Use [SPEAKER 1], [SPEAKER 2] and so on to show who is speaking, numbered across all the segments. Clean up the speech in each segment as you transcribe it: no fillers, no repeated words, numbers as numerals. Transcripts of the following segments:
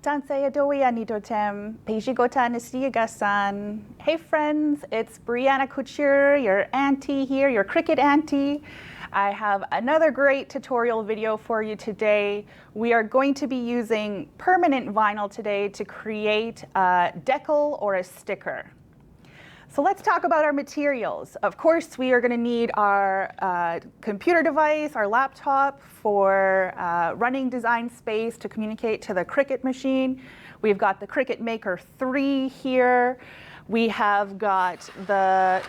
[SPEAKER 1] Tansei Adoia Nidotem, Peijigota Nisiagasan. Hey friends, it's Brianna Couture, your auntie here, your Cricut auntie. I have another great tutorial video for you today. We are going to be using permanent vinyl today to create a decal or a sticker. So let's talk about our materials. Of course, we are going to need our computer device, our laptop for running Design Space to communicate to the Cricut machine. We've got the Cricut Maker 3 here. We have got the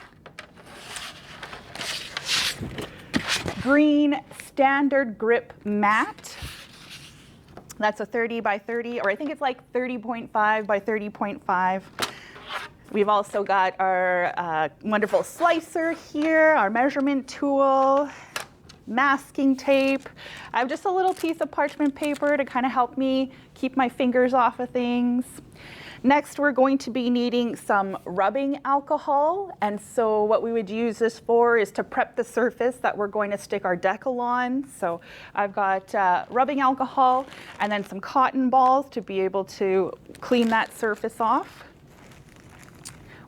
[SPEAKER 1] green standard grip mat. That's a 30 by 30, or I think it's like 30.5 by 30.5. We've also got our wonderful slicer here, our measurement tool, masking tape. I have just a little piece of parchment paper to kind of help me keep my fingers off of things. Next, we're going to be needing some rubbing alcohol. And so what we would use this for is to prep the surface that we're going to stick our decal on. So I've got rubbing alcohol and then some cotton balls to be able to clean that surface off.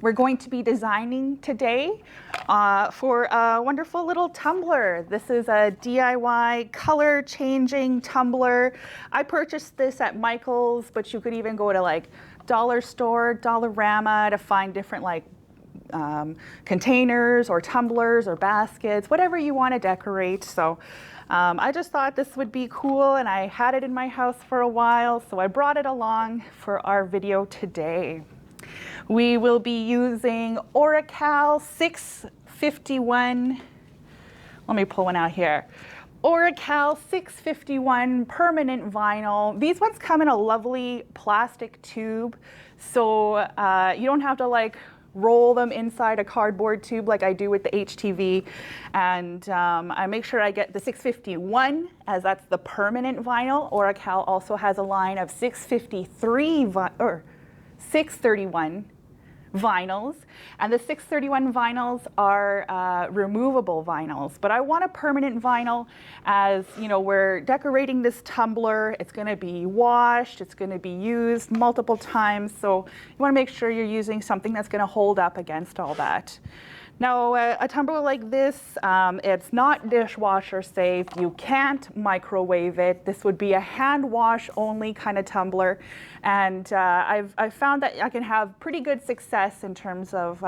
[SPEAKER 1] We're going to be designing today for a wonderful little tumbler. This is a DIY color changing tumbler. I purchased this at Michael's, but you could even go to like Dollar Store, Dollarama to find different like containers or tumblers or baskets, whatever you want to decorate. So I just thought this would be cool, and I had it in my house for a while, so I brought it along for our video today. We will be using Oracal 651, let me pull one out here. Oracal 651 permanent vinyl. These ones come in a lovely plastic tube, so you don't have to like roll them inside a cardboard tube like I do with the HTV. And I make sure I get the 651, as that's the permanent vinyl. Oracal also has a line of 631 vinyls, and the 631 vinyls are removable vinyls, but I want a permanent vinyl, as you know, we're decorating this tumbler. It's going to be washed, it's going to be used multiple times, so you want to make sure you're using something that's going to hold up against all that. Now, a tumbler like this, it's not dishwasher safe. You can't microwave it. This would be a hand wash only kind of tumbler. And I've found that I can have pretty good success in terms of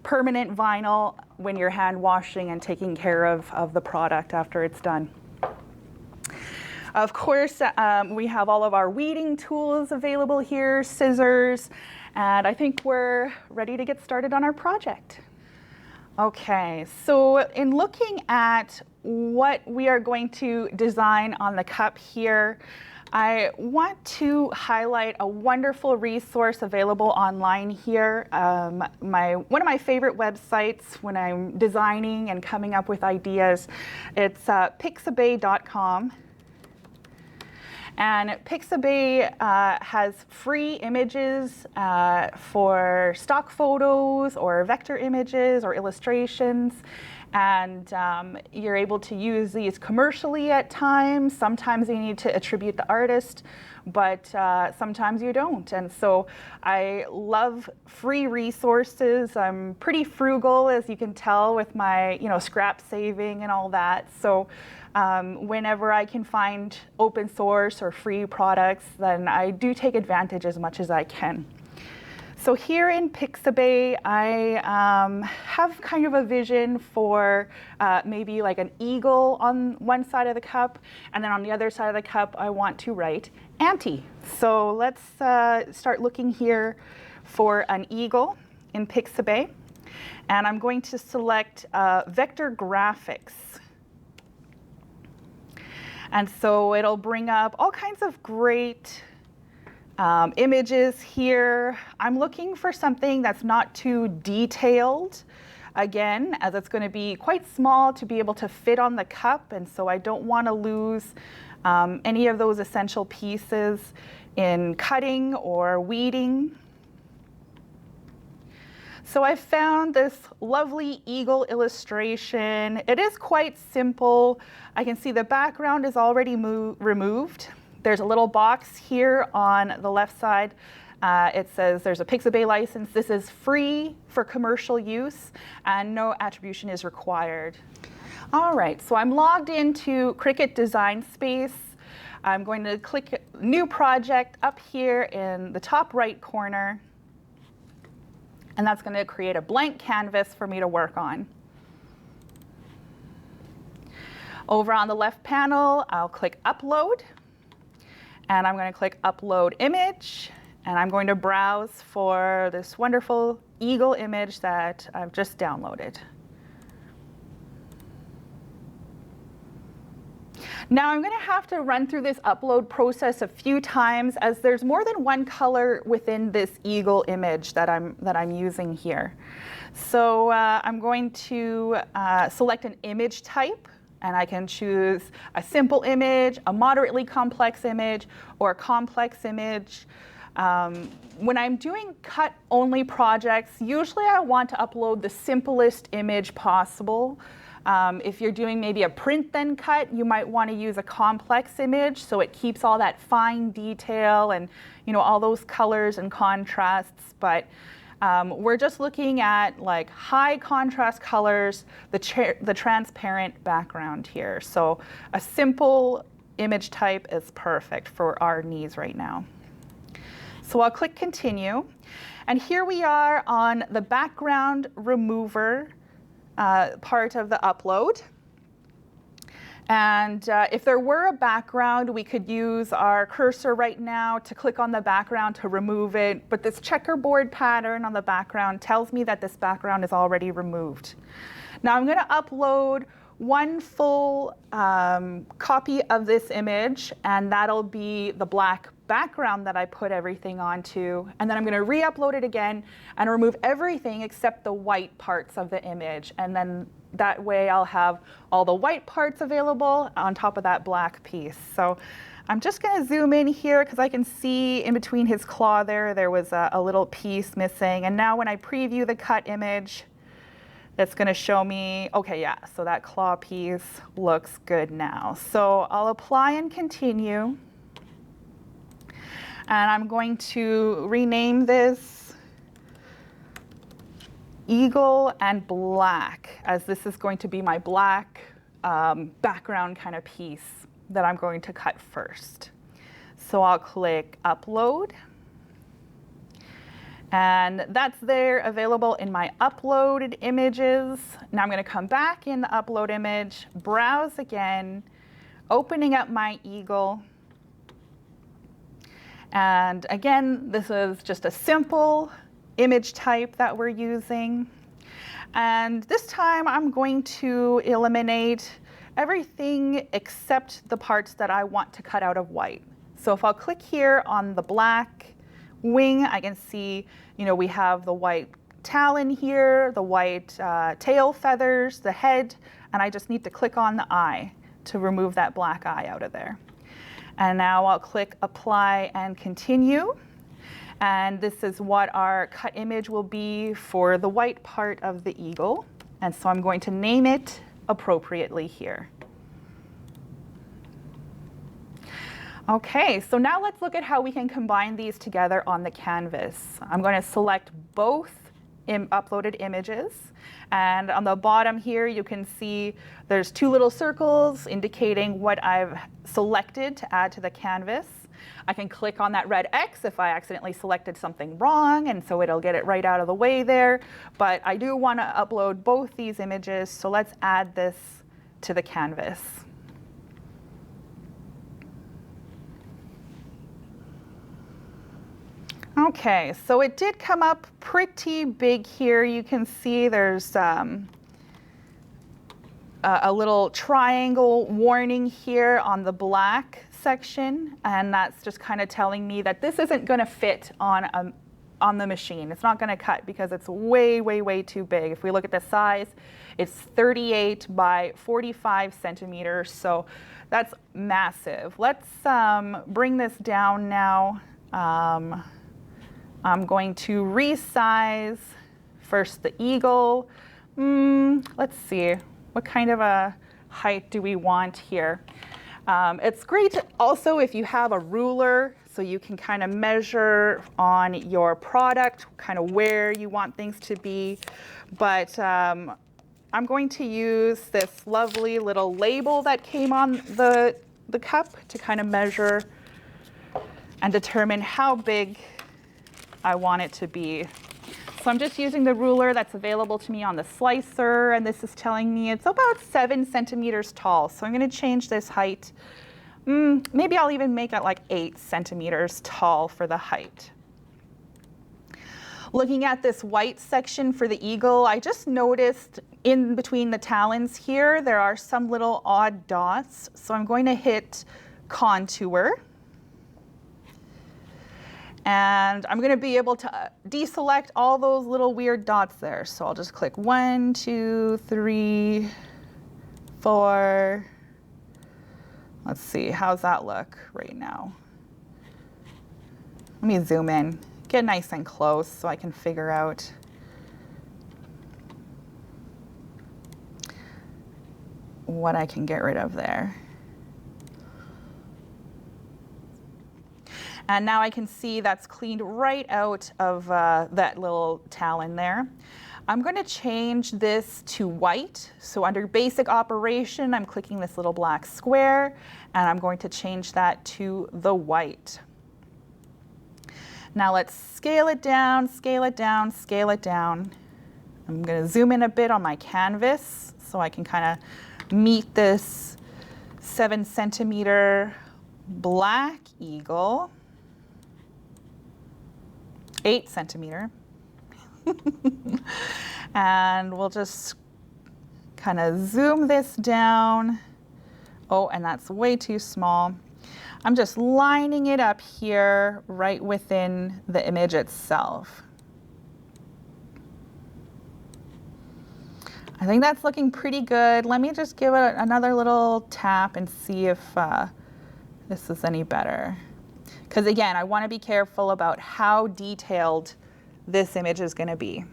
[SPEAKER 1] permanent vinyl when you're hand washing and taking care of the product after it's done. Of course, we have all of our weeding tools available here, scissors, and I think we're ready to get started on our project. Okay, so in looking at what we are going to design on the cup here, I want to highlight a wonderful resource available online here. One of my favorite websites when I'm designing and coming up with ideas, it's pixabay.com. And Pixabay has free images for stock photos or vector images or illustrations. And you're able to use these commercially at times. Sometimes you need to attribute the artist, but sometimes you don't. And so I love free resources. I'm pretty frugal, as you can tell, with my scrap saving and all that. So whenever I can find open source or free products, then I do take advantage as much as I can. So here in Pixabay, I have kind of a vision for maybe like an eagle on one side of the cup, and then on the other side of the cup, I want to write Auntie. So let's start looking here for an eagle in Pixabay, and I'm going to select vector graphics. And so it'll bring up all kinds of great images here. I'm looking for something that's not too detailed, again, as it's going to be quite small to be able to fit on the cup, and so I don't want to lose any of those essential pieces in cutting or weeding. So I found this lovely eagle illustration. It is quite simple. I can see the background is already removed, There's a little box here on the left side. It says there's a Pixabay license. This is free for commercial use and no attribution is required. All right, so I'm logged into Cricut Design Space. I'm going to click New Project up here in the top right corner. And that's going to create a blank canvas for me to work on. Over on the left panel, I'll click Upload. And I'm going to click Upload Image. And I'm going to browse for this wonderful eagle image that I've just downloaded. Now I'm going to have to run through this upload process a few times as there's more than one color within this eagle image that I'm using here. So I'm going to select an image type, and I can choose a simple image, a moderately complex image, or a complex image. When I'm doing cut-only projects, usually I want to upload the simplest image possible. If you're doing maybe a print then cut, you might want to use a complex image so it keeps all that fine detail and all those colors and contrasts. But we're just looking at like high contrast colors, the transparent background here. So a simple image type is perfect for our needs right now. So I'll click Continue. And here we are on the background remover part of the upload. And if there were a background, we could use our cursor right now to click on the background to remove it. But this checkerboard pattern on the background tells me that this background is already removed. Now I'm going to upload one full copy of this image, and that'll be the black background that I put everything onto. And then I'm going to re-upload it again and remove everything except the white parts of the image. And then that way I'll have all the white parts available on top of that black piece. So I'm just going to zoom in here because I can see in between his claw there was a little piece missing. And now when I preview the cut image, it's going to show me, okay, yeah, so that claw piece looks good now. So I'll apply and continue. And I'm going to rename this Eagle and Black, as this is going to be my black background kind of piece that I'm going to cut first. So I'll click Upload. And that's there available in my uploaded images. Now I'm going to come back in the upload image, browse again, opening up my eagle. And again, this is just a simple image type that we're using. And this time I'm going to eliminate everything except the parts that I want to cut out of white. So if I'll click here on the black wing, I can see, we have the white talon here, the white tail feathers, the head, and I just need to click on the eye to remove that black eye out of there. And now I'll click Apply and Continue. And this is what our cut image will be for the white part of the eagle. And so I'm going to name it appropriately here. Okay, so now let's look at how we can combine these together on the canvas. I'm going to select both uploaded images. And on the bottom here, you can see there's two little circles indicating what I've selected to add to the canvas. I can click on that red X if I accidentally selected something wrong, and so it'll get it right out of the way there. But I do want to upload both these images, so let's add this to the canvas. Okay, so it did come up pretty big here. You can see there's a little triangle warning here on the black section, and that's just kind of telling me that this isn't going to fit on the machine. It's not going to cut because it's way, way, way too big. If we look at the size, it's 38 by 45 centimeters, so that's massive. Let's bring this down now. I'm going to resize first the eagle. Let's see, what kind of a height do we want here? It's great also if you have a ruler, so you can kind of measure on your product kind of where you want things to be. But I'm going to use this lovely little label that came on the cup to kind of measure and determine how big I want it to be. So I'm just using the ruler that's available to me on the slicer, and this is telling me it's about 7 centimeters tall. So I'm going to change this height. Maybe I'll even make it like 8 centimeters tall for the height. Looking at this white section for the eagle, I just noticed in between the talons here, there are some little odd dots. So I'm going to hit contour. And I'm going to be able to deselect all those little weird dots there. So I'll just click 1, 2, 3, 4. Let's see, how's that look right now? Let me zoom in, get nice and close so I can figure out. What I can get rid of there. And now I can see that's cleaned right out of that little talon there. I'm going to change this to white. So under basic operation, I'm clicking this little black square, and I'm going to change that to the white. Now let's scale it down, scale it down, scale it down. I'm going to zoom in a bit on my canvas so I can kind of meet this 7 centimeter black eagle. 8 centimeter. And we'll just kind of zoom this down. Oh, and that's way too small. I'm just lining it up here right within the image itself. I think that's looking pretty good. Let me just give it another little tap and see if this is any better. Because again, I want to be careful about how detailed this image is going to be.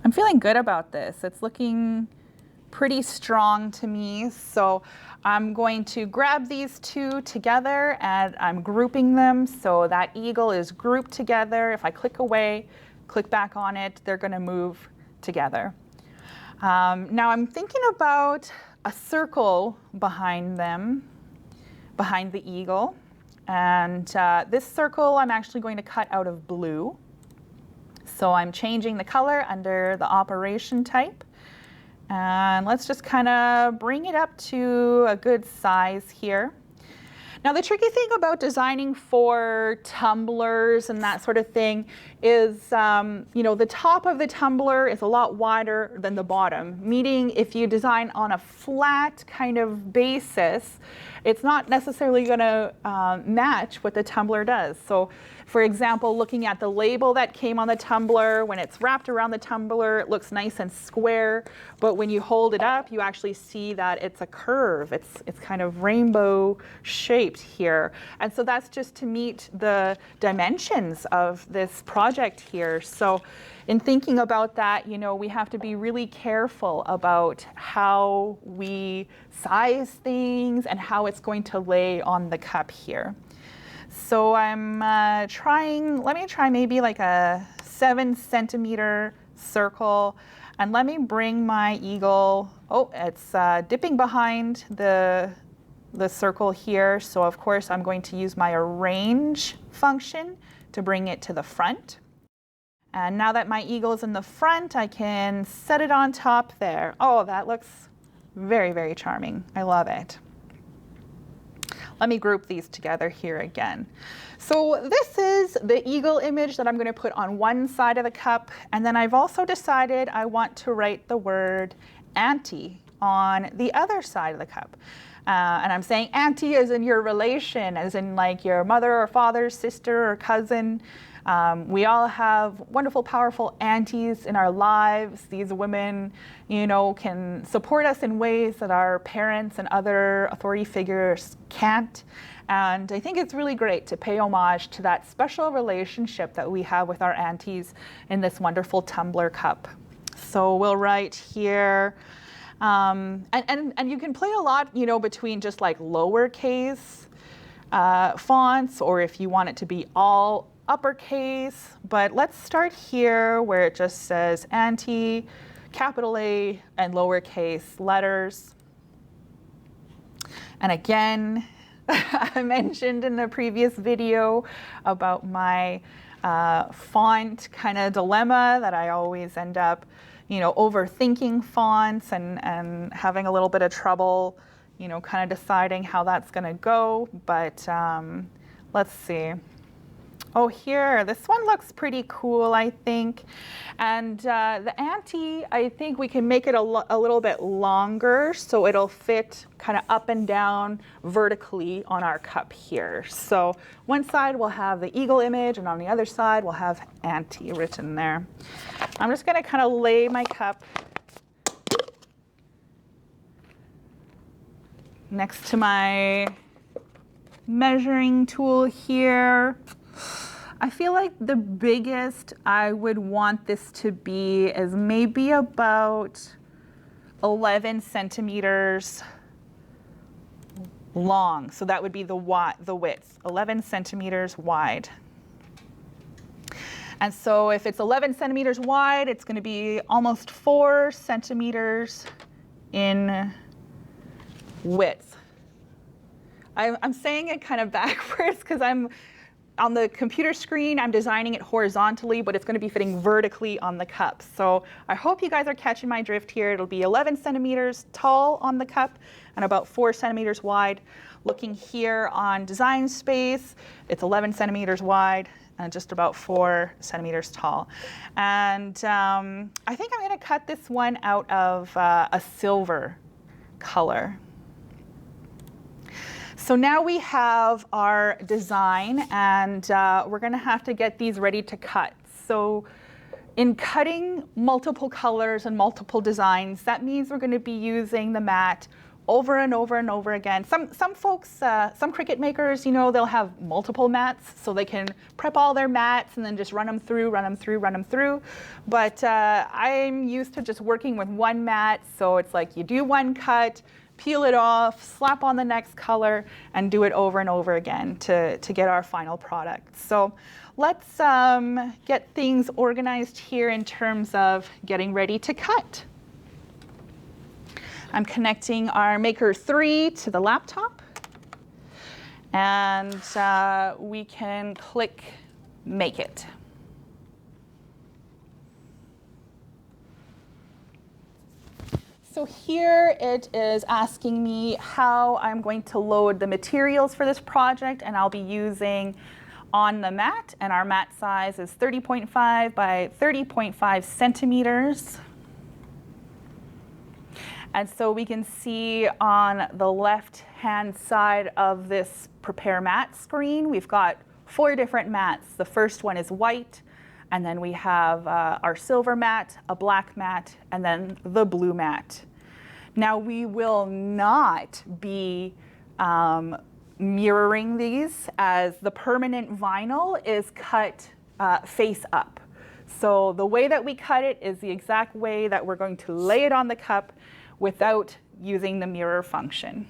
[SPEAKER 1] I'm feeling good about this. It's looking pretty strong to me. So I'm going to grab these two together and I'm grouping them so that eagle is grouped together. If I click away, click back on it, they're going to move together. Now I'm thinking about a circle behind them, behind the eagle. And this circle I'm actually going to cut out of blue. So I'm changing the color under the operation type. And let's just kind of bring it up to a good size here. Now the tricky thing about designing for tumblers and that sort of thing is, you know, the top of the tumbler is a lot wider than the bottom, meaning if you design on a flat kind of basis, it's not necessarily going to match what the tumbler does. So for example, looking at the label that came on the tumbler, when it's wrapped around the tumbler, it looks nice and square, but when you hold it up, you actually see that it's a curve. It's kind of rainbow shaped here. And so that's just to meet the dimensions of this project here. So in thinking about that, you know, we have to be really careful about how we size things and how it's going to lay on the cup here. So I'm let me try maybe like a 7 centimeter circle, and let me bring my eagle, oh, it's dipping behind the circle here. So of course I'm going to use my arrange function to bring it to the front. And now that my eagle is in the front, I can set it on top there. Oh, that looks very, very charming. I love it. Let me group these together here again. So this is the eagle image that I'm going to put on one side of the cup. And then I've also decided I want to write the word auntie on the other side of the cup. And I'm saying auntie as in your relation, as in like your mother or father, sister or cousin. We all have wonderful, powerful aunties in our lives. These women, you know, can support us in ways that our parents and other authority figures can't. And I think it's really great to pay homage to that special relationship that we have with our aunties in this wonderful tumbler cup. So we'll write here, and you can play a lot, you know, between just like lowercase fonts, or if you want it to be all uppercase. But let's start here where it just says anti, capital A, and lowercase letters. And again, I mentioned in the previous video about my font kind of dilemma that I always end up, you know, overthinking fonts and having a little bit of trouble, you know, kind of deciding how that's going to go. But let's see. Oh, here, this one looks pretty cool, I think. And the anti, I think we can make it a little bit longer so it'll fit kind of up and down vertically on our cup here. So one side will have the eagle image, and on the other side we'll have anti written there. I'm just going to kind of lay my cup next to my measuring tool here. I feel like the biggest I would want this to be is maybe about 11 centimeters long. So that would be the width, 11 centimeters wide. And so if it's 11 centimeters wide, it's going to be almost 4 centimeters in width. I'm saying it kind of backwards because I'm on the computer screen, I'm designing it horizontally, but it's going to be fitting vertically on the cup. So I hope you guys are catching my drift here. It'll be 11 centimeters tall on the cup and about 4 centimeters wide. Looking here on design space, it's 11 centimeters wide and just about 4 centimeters tall. And I think I'm going to cut this one out of a silver color. So now we have our design, and we're going to have to get these ready to cut. So in cutting multiple colors and multiple designs, that means we're going to be using the mat over and over and over again. Some folks, some Cricut makers, you know, they'll have multiple mats, so they can prep all their mats and then just run them through. But I'm used to just working with one mat, so it's like you do one cut, peel it off, slap on the next color, and do it over and over again to get our final product. So let's get things organized here in terms of getting ready to cut. I'm connecting our Maker 3 to the laptop, and we can click Make It. So here it is asking me how I'm going to load the materials for this project, and I'll be using on the mat, and our mat size is 30.5 by 30.5 centimeters. And so we can see on the left-hand side of this Prepare Mat screen, we've got 4 different mats. The first one is white, and then we have our silver mat, a black mat, and then the blue mat. Now we will not be mirroring these, as the permanent vinyl is cut face up. So the way that we cut it is the exact way that we're going to lay it on the cup without using the mirror function.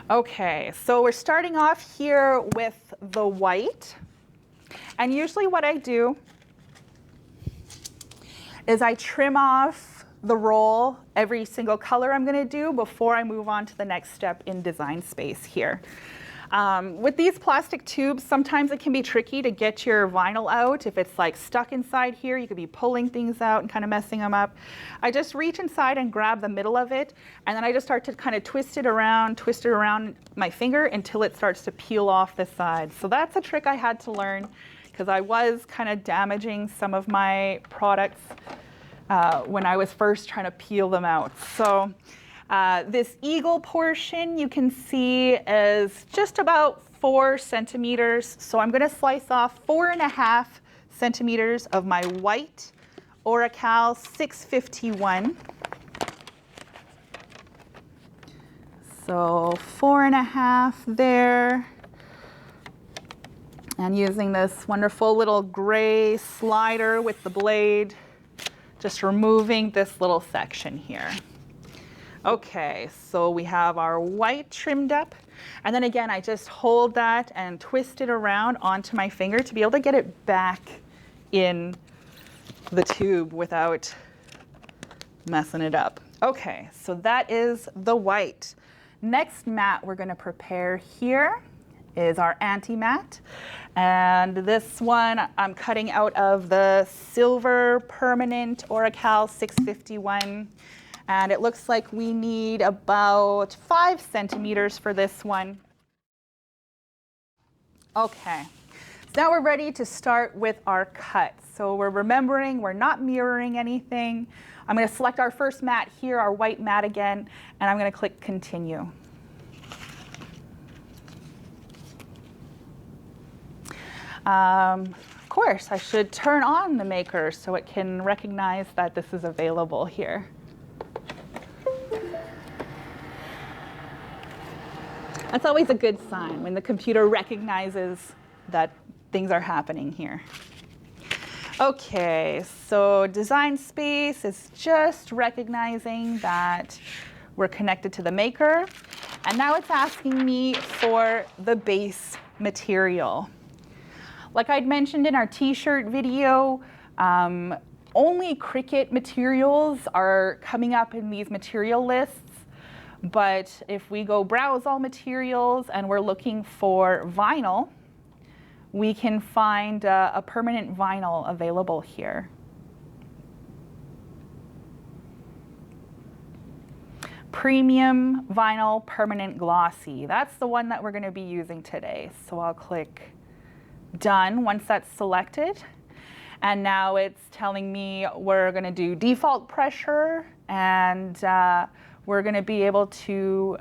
[SPEAKER 1] Okay, so we're starting off here with the white. And usually what I do is I trim off the roll every single color I'm going to do before I move on to the next step in design space here. With these plastic tubes, sometimes it can be tricky to get your vinyl out. If it's like stuck inside here, you could be pulling things out and kind of messing them up. I just reach inside and grab the middle of it, and then I just start to kind of twist it around my finger until it starts to peel off the side. So that's a trick I had to learn, because I was kind of damaging some of my products when I was first trying to peel them out. So this eagle portion you can see is just about 4 centimeters. So I'm going to slice off 4.5 centimeters of my white Oracal 651. So 4.5 there. And using this wonderful little gray slider with the blade, just removing this little section here. Okay, so we have our white trimmed up. And then again, I just hold that and twist it around onto my finger to be able to get it back in the tube without messing it up. Okay, so that is the white. Next mat we're going to prepare here is our anti-mat. And this one I'm cutting out of the silver permanent Oracal 651. And it looks like we need about 5 centimeters for this one. Okay, so now we're ready to start with our cut. So we're remembering we're not mirroring anything. I'm going to select our first mat here, our white mat again, and I'm going to click continue. Of course, I should turn on the maker so it can recognize that this is available here. That's always a good sign when the computer recognizes that things are happening here. Okay, so design space is just recognizing that we're connected to the maker. And now it's asking me for the base material. Like I'd mentioned in our t-shirt video, only Cricut materials are coming up in these material lists. But if we go browse all materials and we're looking for vinyl, we can find a permanent vinyl available here. Premium vinyl permanent glossy. That's the one that we're going to be using today. So I'll click done once that's selected. And now it's telling me we're going to do default pressure, and we're going to be able to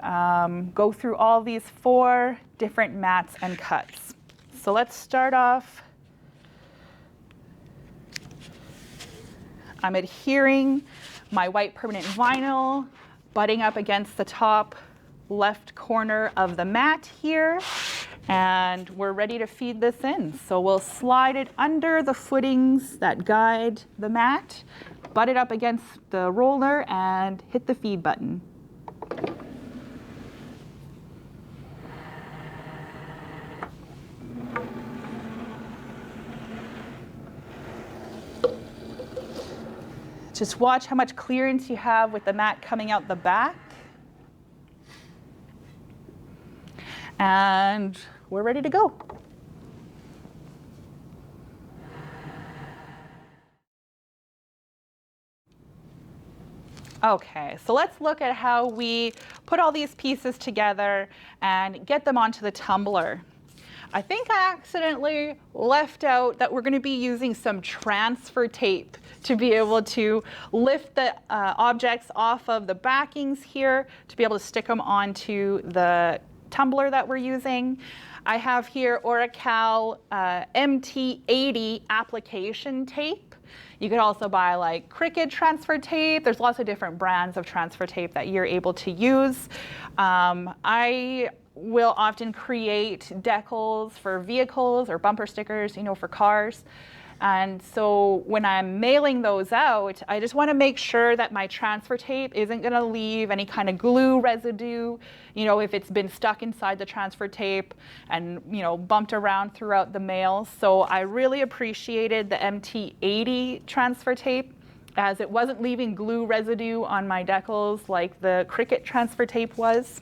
[SPEAKER 1] go through all these 4 different mats and cuts. So let's start off. I'm adhering my white permanent vinyl, butting up against the top left corner of the mat here, and we're ready to feed this in. So we'll slide it under the footings that guide the mat, butt it up against the roller, and hit the feed button. Just watch how much clearance you have with the mat coming out the back. And we're ready to go. Okay, so let's look at how we put all these pieces together and get them onto the tumbler. I think I accidentally left out that we're going to be using some transfer tape to be able to lift the objects off of the backings here to be able to stick them onto the tumbler that we're using. I have here Oracal MT80 application tape. You could also buy like Cricut transfer tape. There's lots of different brands of transfer tape that you're able to use. I will often create decals for vehicles or bumper stickers, you know, for cars. And so when I'm mailing those out, I just want to make sure that my transfer tape isn't going to leave any kind of glue residue, you know, if it's been stuck inside the transfer tape and, you know, bumped around throughout the mail. So I really appreciated the MT80 transfer tape, as it wasn't leaving glue residue on my decals like the Cricut transfer tape was.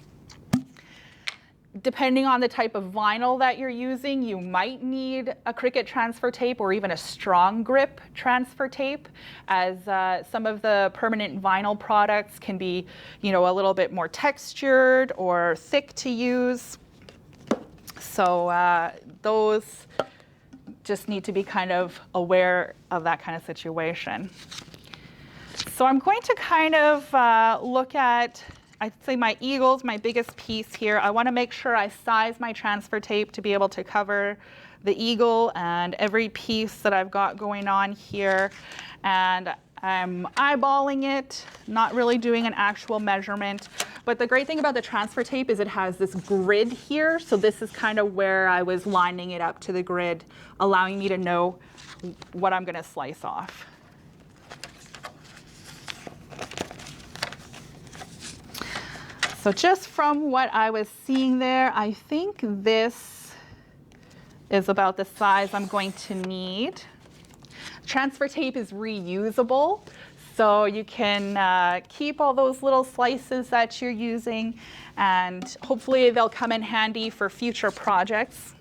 [SPEAKER 1] Depending on the type of vinyl that you're using, you might need a Cricut transfer tape or even a strong grip transfer tape, as some of the permanent vinyl products can be, you know, a little bit more textured or thick to use. So those just need to be kind of aware of that kind of situation. So I'm going to kind of look at, I'd say my eagle's my biggest piece here. I want to make sure I size my transfer tape to be able to cover the eagle and every piece that I've got going on here. And I'm eyeballing it, not really doing an actual measurement. But the great thing about the transfer tape is it has this grid here. So this is kind of where I was lining it up to the grid, allowing me to know what I'm going to slice off. So just from what I was seeing there, I think this is about the size I'm going to need. Transfer tape is reusable, so you can keep all those little slices that you're using, and hopefully they'll come in handy for future projects.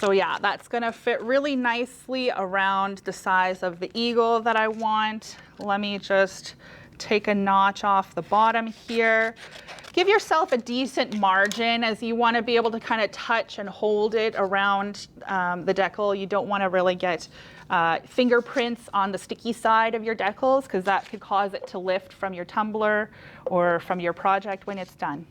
[SPEAKER 1] So yeah, that's going to fit really nicely around the size of the eagle that I want. Let me just take a notch off the bottom here. Give yourself a decent margin, as you want to be able to kind of touch and hold it around the decal. You don't want to really get fingerprints on the sticky side of your decals, because that could cause it to lift from your tumbler or from your project when it's done.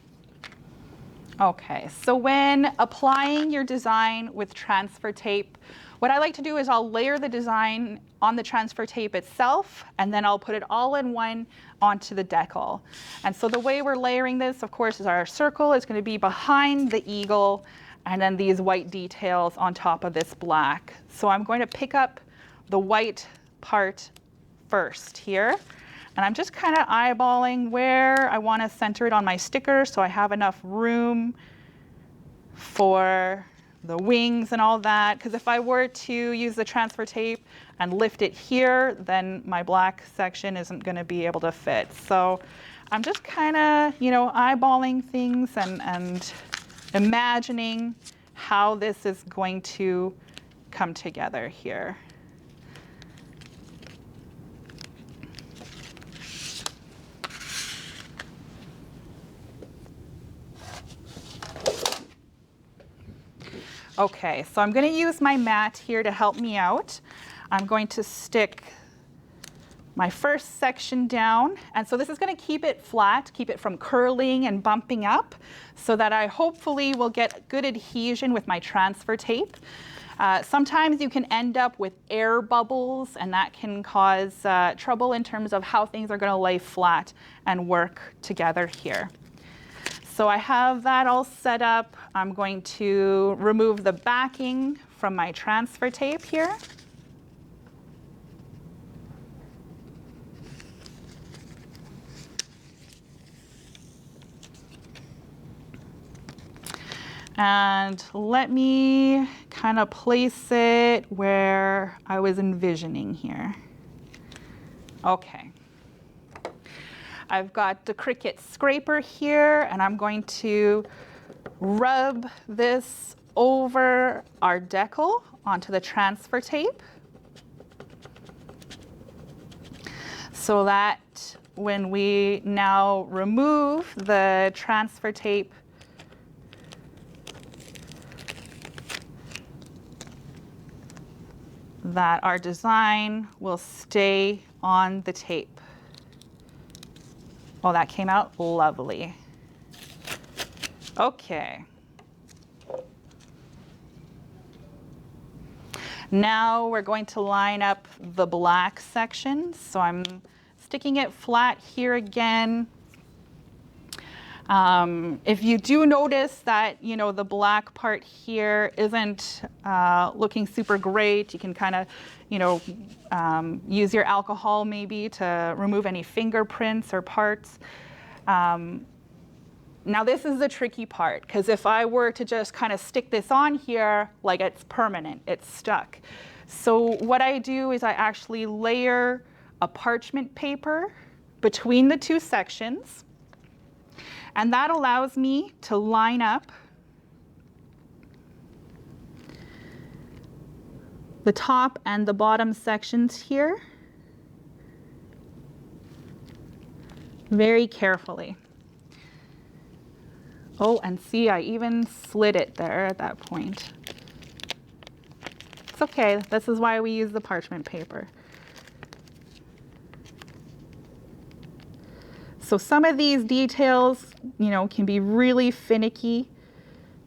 [SPEAKER 1] Okay, so when applying your design with transfer tape, what I like to do is I'll layer the design on the transfer tape itself, and then I'll put it all in one onto the decal. And so the way we're layering this, of course, is our circle is going to be behind the eagle, and then these white details on top of this black. So I'm going to pick up the white part first here. And I'm just kind of eyeballing where I want to center it on my sticker so I have enough room for the wings and all that. Because if I were to use the transfer tape and lift it here, then my black section isn't going to be able to fit. So I'm just kind of, eyeballing things and imagining how this is going to come together here. Okay, so I'm going to use my mat here to help me out. I'm going to stick my first section down, and so this is going to keep it flat, keep it from curling and bumping up, so that I hopefully will get good adhesion with my transfer tape. Sometimes you can end up with air bubbles, and that can cause trouble in terms of how things are going to lay flat and work together here. So I have that all set up. I'm going to remove the backing from my transfer tape here. And let me kind of place it where I was envisioning here. Okay. I've got the Cricut scraper here, and I'm going to rub this over our decal onto the transfer tape, so that when we now remove the transfer tape, that our design will stay on the tape. Oh, that came out lovely. Okay. Now we're going to line up the black section. So I'm sticking it flat here again. If you do notice that, the black part here isn't looking super great, you can kind of, use your alcohol maybe to remove any fingerprints or parts. Now this is the tricky part, because if I were to just kind of stick this on here, like, it's permanent, it's stuck. So what I do is I actually layer a parchment paper between the two sections. And that allows me to line up the top and the bottom sections here very carefully. Oh, and see, I even slid it there at that point. It's okay, this is why we use the parchment paper. So some of these details, can be really finicky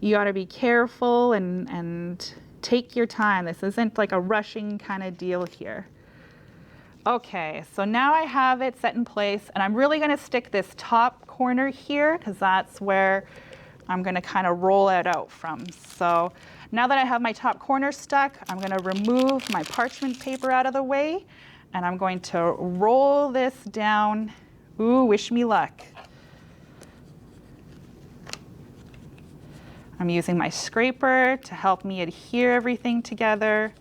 [SPEAKER 1] you ought to be careful and take your time. This isn't like a rushing kind of deal here. Okay, so now I have it set in place, and I'm really going to stick this top corner here because that's where I'm going to kind of roll it out from. So now that I have my top corner stuck, I'm going to remove my parchment paper out of the way, and I'm going to roll this down. Ooh, wish me luck. I'm using my scraper to help me adhere everything together.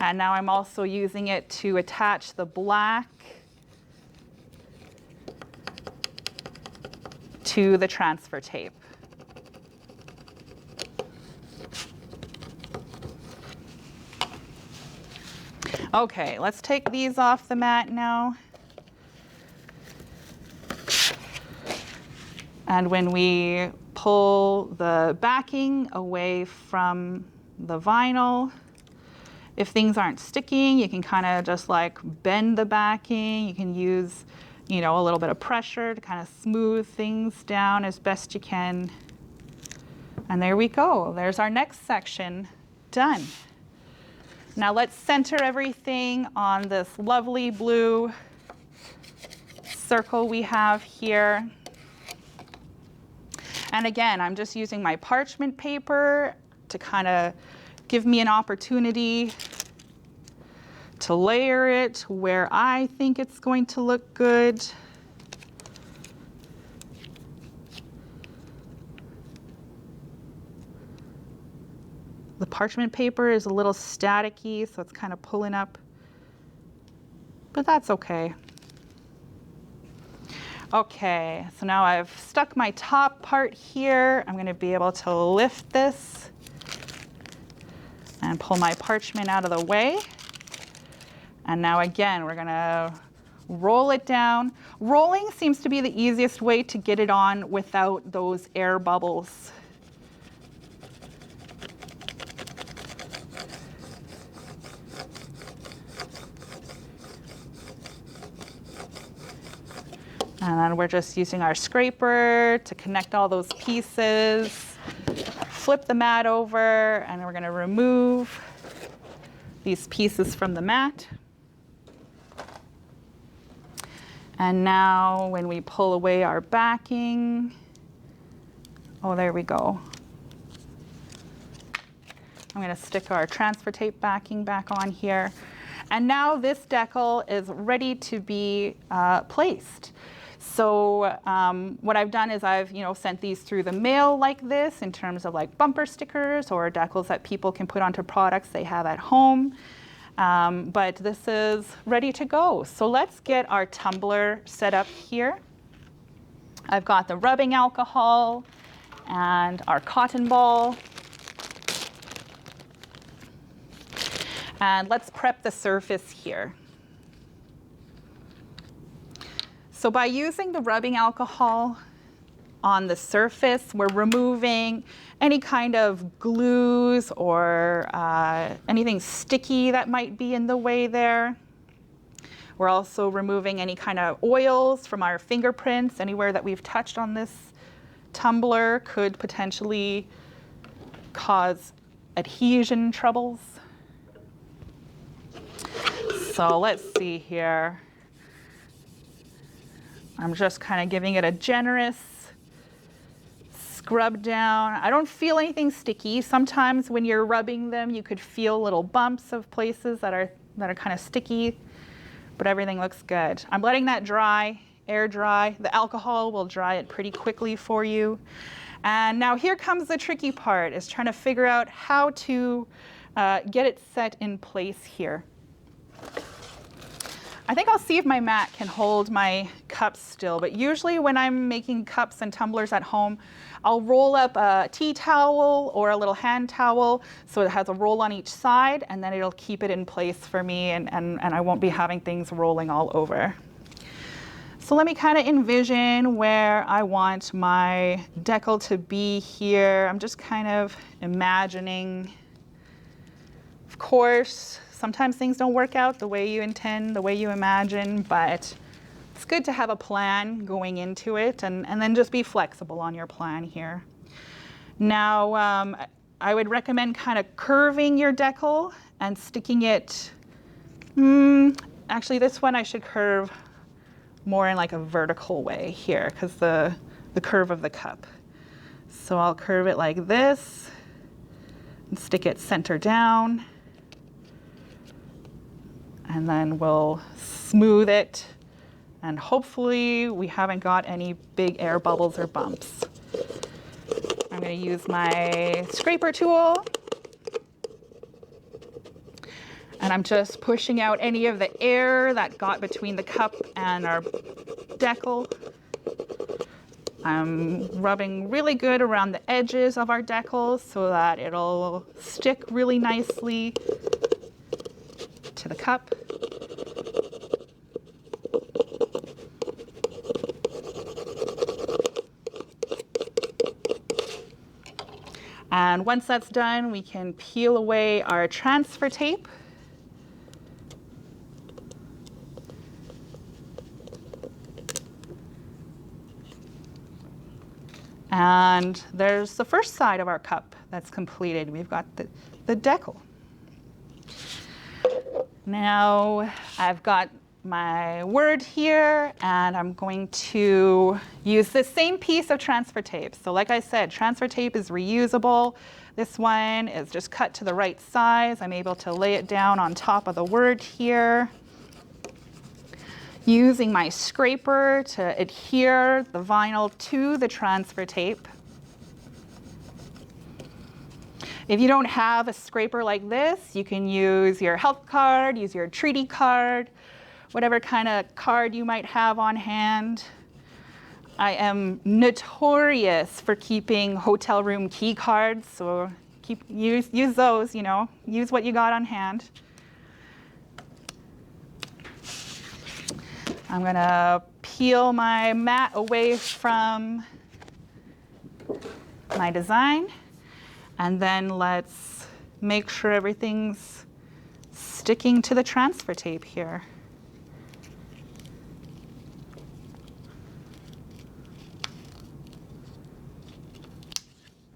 [SPEAKER 1] And now I'm also using it to attach the black to the transfer tape. Okay, let's take these off the mat now. And when we pull the backing away from the vinyl, if things aren't sticking, you can kind of just like bend the backing. You can use, you know, a little bit of pressure to kind of smooth things down as best you can. And there we go. There's our next section done. Now let's center everything on this lovely blue circle we have here. And again, I'm just using my parchment paper to kind of give me an opportunity to layer it where I think it's going to look good. The parchment paper is a little staticky, so it's kind of pulling up, but that's okay. Okay, so now I've stuck my top part here. I'm going to be able to lift this and pull my parchment out of the way. And now again, we're going to roll it down. Rolling seems to be the easiest way to get it on without those air bubbles. And then we're just using our scraper to connect all those pieces. Flip the mat over, and we're going to remove these pieces from the mat. And now when we pull away our backing, oh, there we go. I'm going to stick our transfer tape backing back on here. And now this decal is ready to be placed. So what I've done is I've sent these through the mail like this in terms of like bumper stickers or decals that people can put onto products they have at home. But this is ready to go. So let's get our tumbler set up here. I've got the rubbing alcohol and our cotton ball. And let's prep the surface here. So by using the rubbing alcohol on the surface, we're removing any kind of glues or anything sticky that might be in the way there. We're also removing any kind of oils from our fingerprints. Anywhere that we've touched on this tumbler could potentially cause adhesion troubles. So let's see here. I'm just kind of giving it a generous scrub down. I don't feel anything sticky. Sometimes when you're rubbing them, you could feel little bumps of places that are kind of sticky, but everything looks good. I'm letting that dry, air dry. The alcohol will dry it pretty quickly for you. And now here comes the tricky part, is trying to figure out how to get it set in place here. I think I'll see if my mat can hold my cups still, but usually when I'm making cups and tumblers at home, I'll roll up a tea towel or a little hand towel so it has a roll on each side, and then it'll keep it in place for me, and I won't be having things rolling all over. So let me kind of envision where I want my decal to be here. I'm just kind of imagining. Of course, sometimes things don't work out the way you intend, the way you imagine, but it's good to have a plan going into it, and then just be flexible on your plan here. Now, I would recommend kind of curving your decal and sticking it, actually this one I should curve more in like a vertical way here because the curve of the cup. So I'll curve it like this and stick it center down. And then we'll smooth it. And hopefully we haven't got any big air bubbles or bumps. I'm going to use my scraper tool. And I'm just pushing out any of the air that got between the cup and our decal. I'm rubbing really good around the edges of our decals so that it'll stick really nicely to the cup. And once that's done, we can peel away our transfer tape. And there's the first side of our cup that's completed. We've got the decal. Now I've got my word here, and I'm going to use the same piece of transfer tape. So like I said, transfer tape is reusable. This one is just cut to the right size. I'm able to lay it down on top of the word here. Using my scraper to adhere the vinyl to the transfer tape. If you don't have a scraper like this, you can use your health card, use your treaty card, whatever kind of card you might have on hand. I am notorious for keeping hotel room key cards, so use those, use what you got on hand. I'm going to peel my mat away from my design, and then let's make sure everything's sticking to the transfer tape here.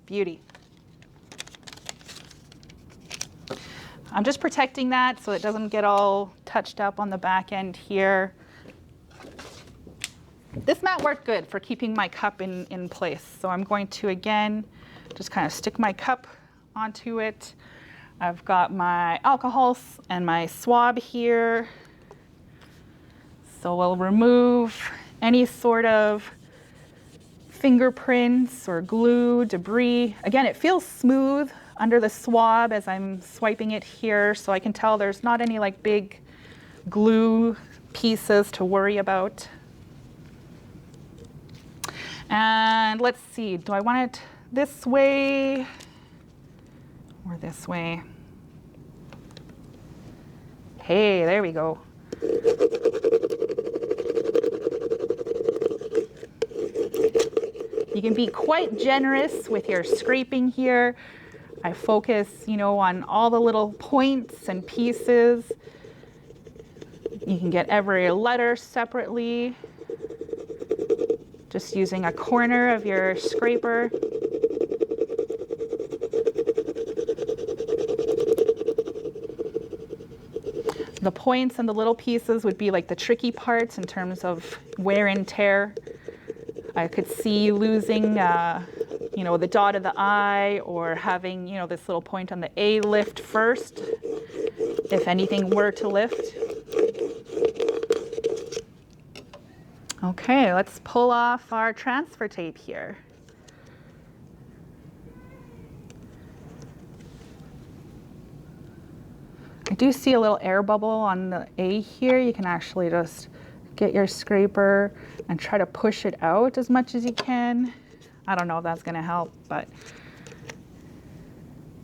[SPEAKER 1] Beauty. I'm just protecting that so it doesn't get all touched up on the back end here. This mat worked good for keeping my cup in place. So I'm going to, again, just kind of stick my cup onto it. I've got my alcohol and my swab here. So we'll remove any sort of fingerprints or glue, debris. Again, it feels smooth under the swab as I'm swiping it here, so I can tell there's not any like big glue pieces to worry about. And let's see, do I want it this way or this way? Hey, there we go. You can be quite generous with your scraping here. I focus, on all the little points and pieces. You can get every letter separately, just using a corner of your scraper. The points and the little pieces would be like the tricky parts in terms of wear and tear. I could see losing, the dot of the I, or having, this little point on the A lift first, if anything were to lift. Okay, let's pull off our transfer tape here. I do see a little air bubble on the A here. You can actually just get your scraper and try to push it out as much as you can. I don't know if that's going to help, but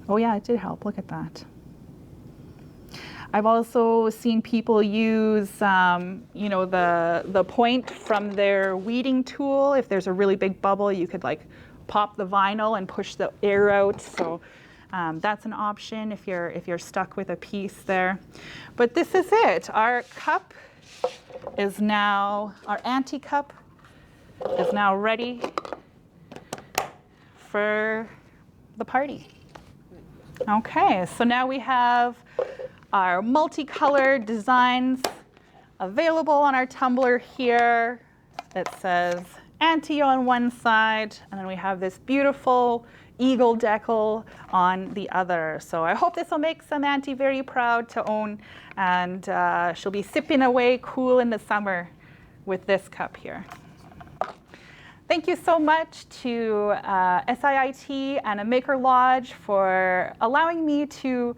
[SPEAKER 1] oh yeah, it did help. Look at that. I've also seen people use, the point from their weeding tool. If there's a really big bubble, you could like pop the vinyl and push the air out. So that's an option if you're stuck with a piece there. But this is it. Our cup is now, our Auntie cup is now ready for the party. Okay, so now we have our multicolored designs available on our tumbler here. It says Auntie on one side, and then we have this beautiful eagle decal on the other. So I hope this will make some Auntie very proud to own, and she'll be sipping away cool in the summer with this cup here. Thank you so much to SIIT and a Maker Lodge for allowing me to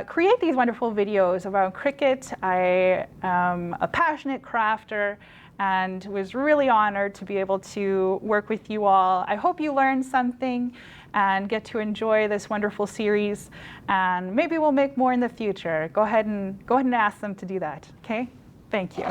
[SPEAKER 1] create these wonderful videos around cricket. I am a passionate crafter and was really honored to be able to work with you all. I hope you learned something and get to enjoy this wonderful series, and maybe we'll make more in the future. Go ahead and ask them to do that, okay? Thank you.